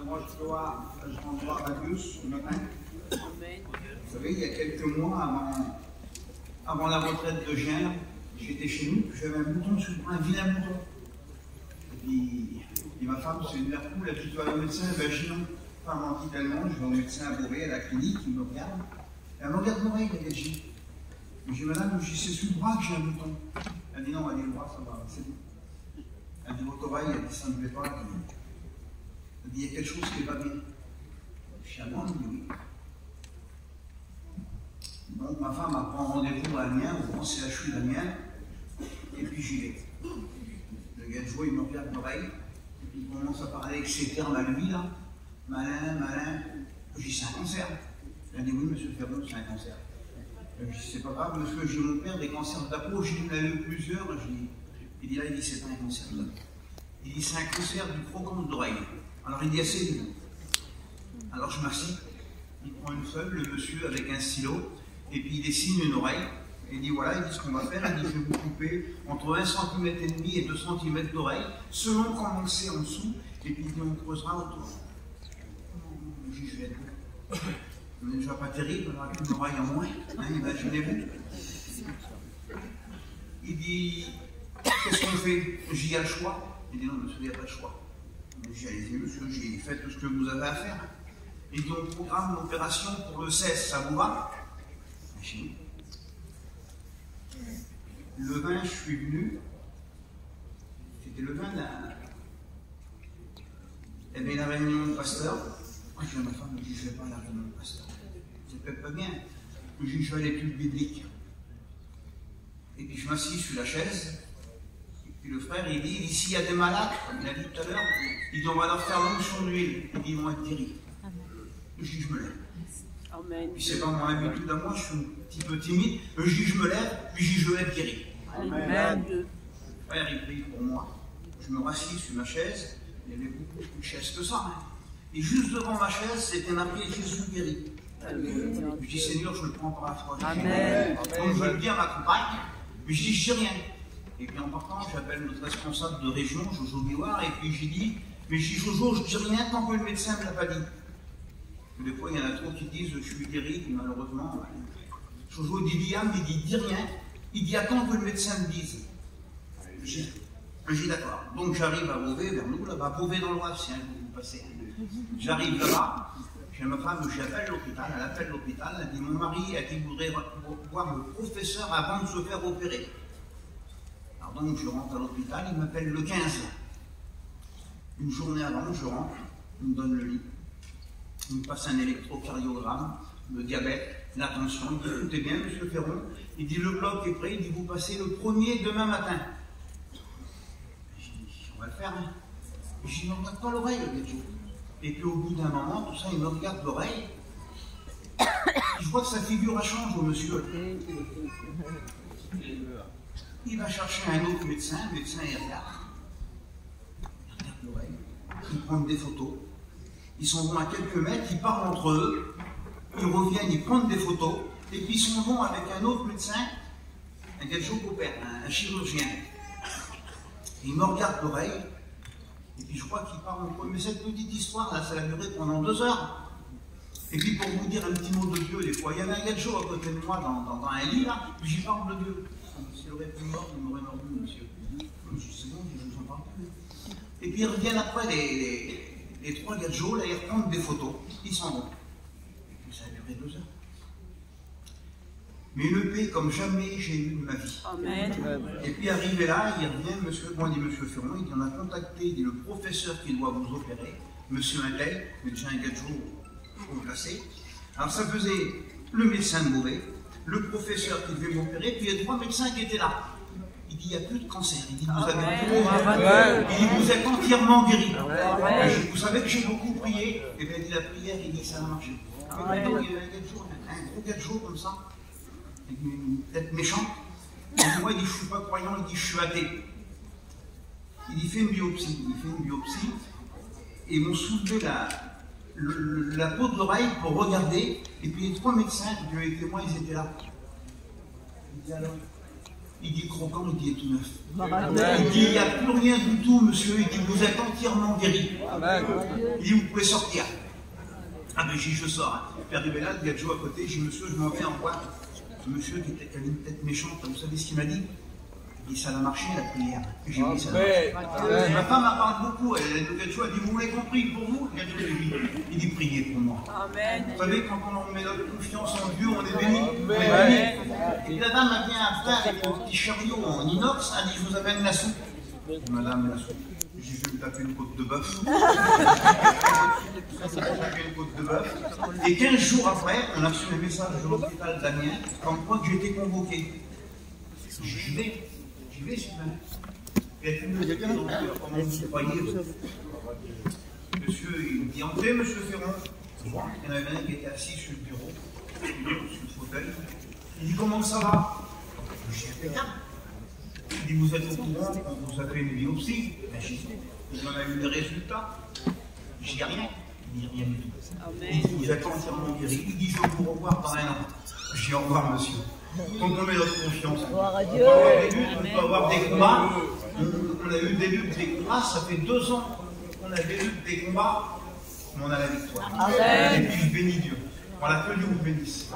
moi je dois rendre gloire à Dieu ce matin. Vous savez, il y a quelques mois, avant la retraite de Gien, j'étais chez nous, j'avais un mouton sur un vilain mouton. Et ma femme, c'est une mère poule, elle dit, tu vas au médecin, ben non, pas menti tellement, je vais au médecin à Beauvais, à la clinique, il me regarde. Elle me regarde l'oreille, elle dit, je dis, madame, c'est sous le bras que j'ai un mouton. Elle dit, non, elle dit, le bras, ça va, c'est bon. Elle dit, votre oreille, elle dit, ça ne me plaît pas. Elle dit, il y a quelque chose qui n'est pas bien. Je suis à moi, elle dit, oui. Donc ma femme prend rendez-vous à Amiens, au grand CHU d'Amiens, et puis j'y vais. Le gars de joie, il me regarde l'oreille, et puis il commence à parler avec ses termes à lui, là. Malin, malin. Je dis, c'est un cancer. Elle dit, oui, monsieur Ferron, c'est un cancer. Je dis, c'est pas grave, monsieur, j'ai mon père des cancers de la peau, j'ai eu plusieurs. Il dit, là, il dit, c'est pas un cancer de la peau. Il dit, c'est un cancer du trocon de l'oreille. Alors il dit, assez vite. Alors je m'assieds, il prend une feuille, le monsieur, avec un stylo, et puis il dessine une oreille. Il dit, voilà, il dit ce qu'on va faire. Il dit, je vais vous couper entre 1,5 cm et 2 cm d'oreille, selon comment c'est en dessous, et puis il dit, on creusera autour. Je dis, je vais être bon. Ce n'est déjà pas terrible, on aura qu'une oreille en moins, hein, imaginez-vous. Il dit, qu'est-ce qu'on fait? J'y ai le choix. Il dit, non, monsieur, il n'y a pas de choix. J'ai dit, allez-y, monsieur, j'ai fait tout ce que vous avez à faire. Il dit, on programme l'opération pour le 16, ça vous va? Le 20, je suis venu. C'était le 20 d'un. Eh bien, la réunion de pasteur. Moi, je dis à ma femme, je dis, je ne vais pas à la réunion de pasteur. C'est peut-être pas bien. Je dis, je vais à l'étude biblique. Et puis, je m'assis sur la chaise. Et puis, le frère, il dit, s'il y a des malades, comme il a dit tout à l'heure, il dit, on va leur faire l'onction d'huile. Il dit, ils vont être guéris. Je dis, je me lève. Amen. Puis c'est pas mon habitude à moi, je suis un petit peu timide. Je dis, je me lève, puis je dis, je vais être guéri. Amen. Le frère, il prie pour moi. Je me rassis sur ma chaise. Il y avait beaucoup plus de chaises que ça. Hein. Et juste devant ma chaise, c'était marqué Jésus guéri. Amen. Je dis, Seigneur, je le prends par la foi. Amen. Donc je le dis à ma compagne, mais je dis, je dis rien. Et puis en partant, j'appelle notre responsable de région, Jojo Biwar, et puis j'ai dit, mais je dis, Jojo, je dis rien tant que le médecin ne me l'a pas dit. Des fois, il y en a trop qui disent, je suis guéri, puis malheureusement, Jojo dit, Liam, il dit, dis rien. Il dit, attends que le médecin me dise. Je dis, d'accord. Donc j'arrive à Beauvais, vers nous, là-bas, Beauvais dans l'Oise, si vous passez. J'arrive là-bas, j'ai ma femme, j'appelle l'hôpital, elle appelle l'hôpital, elle dit, mon mari a dit, voudrait voir le professeur avant de se faire opérer. Alors donc je rentre à l'hôpital, il m'appelle le 15. Une journée avant, je rentre, il me donne le lit. Il me passe un électrocardiogramme, le diabète, la tension. Il dit, écoutez bien, monsieur Ferron. Il dit, le bloc est prêt. Il dit, vous passez le 1er demain matin. Je dis, on va le faire. Hein. Je dis, ne regarde pas l'oreille, le gars. Et puis au bout d'un moment, tout ça, il me regarde l'oreille. Je vois que sa figure a changé au monsieur. Il va chercher un autre médecin. Le médecin, il regarde. Il regarde l'oreille. Il prend des photos. Ils sont bons à quelques mètres, ils parlent entre eux, ils reviennent, ils prennent des photos, et puis ils sont bons avec un autre médecin, un gars de Jocopère, un chirurgien. Et ils me regardent l'oreille, et puis je crois qu'ils parlent entre eux. Mais cette petite histoire, là, ça a duré pendant 2 heures. Et puis pour vous dire un petit mot de Dieu, des fois, il y avait un gars de jour à côté de moi dans un lit, là, puis j'y parle de Dieu. S'il aurait pu mort, il m'aurait mordu, monsieur. Je dis, c'est bon, je vous en parle plus. Et puis ils reviennent après les 3 gars de jour, là, ils reprennent des photos, ils s'en vont. Et puis ça a duré 2 heures. Mais une paix comme jamais j'ai eu de ma vie. Amen. Et puis arrivé là, il revient, monsieur Ferron, il dit, on a contacté, il dit, le professeur qui doit vous opérer, monsieur Intel, médecin un gars de jour, placé. Alors ça faisait le médecin de Beauvais, le professeur qui devait m'opérer, puis il y a 3 médecins qui étaient là. Il dit, il n'y a plus de cancer. Il dit, vous vous êtes entièrement guéri. Vous savez que j'ai beaucoup prié. Et bien, il dit, la prière, il dit, ça a marché. Il y a un gros gars de jour comme ça, avec une tête méchante. Et moi, il dit, je ne suis pas croyant, il dit, je suis athée. Il dit, fais une biopsie. Il fait une biopsie. Et ils m'ont soulevé la peau de l'oreille pour regarder. Et puis les 3 médecins qui avaient été témoins, ils étaient là. Il dit, alors, Il dit croquant, il dit est tout neuf. Il dit il n'y a plus rien du tout, monsieur. Il dit vous êtes entièrement guéri. Il dit vous pouvez sortir. Ah ben j'ai dit je sors. Hein. Puis arrivé là, il y a Joe à côté. J'ai dit monsieur, je m'en vais en voir. Ce monsieur qui avait une tête méchante, vous savez ce qu'il m'a dit? Il dit ça a marché la prière. J'ai dit ça a marché. Ma femme en parle beaucoup. Elle dit Joe, elle dit vous l'avez compris pour vous? Il dit priez pour moi. Amen. Vous savez, quand on met notre confiance en Dieu, on est béni. Et la dame a vient après avec un petit chariot en inox, elle dit je vous amène la soupe. Madame, la soupe. J'ai vu me taper une côte de bœuf. Une côte de bœuf. Et 15 jours après, on a reçu le message de l'hôpital d'Amiens, comme quoi que j'ai été convoqué. J'y vais, Sylvain. Et elle me dit, comment vous croyez? Monsieur, il me dit, entrez, monsieur Ferron. Il y en avait un qui était assis sur le bureau, sur le fauteuil. Il dit, comment ça va? Je dis, impeccable. Il dit, vous êtes au courant, on vous a fait une biopsie. On a eu des résultats. Je dis rien. Il dit rien du tout. Il dit, vous êtes entièrement guéri. Il dit, je vais vous revoir dans un an. Je dis, au revoir, monsieur. Donc on met notre confiance. On peut avoir des combats. On a eu des luttes, des combats. Ça fait 2 ans qu'on a des luttes, des combats. Mais on a la victoire. Et puis je bénis Dieu. Voilà, que Dieu vous bénisse.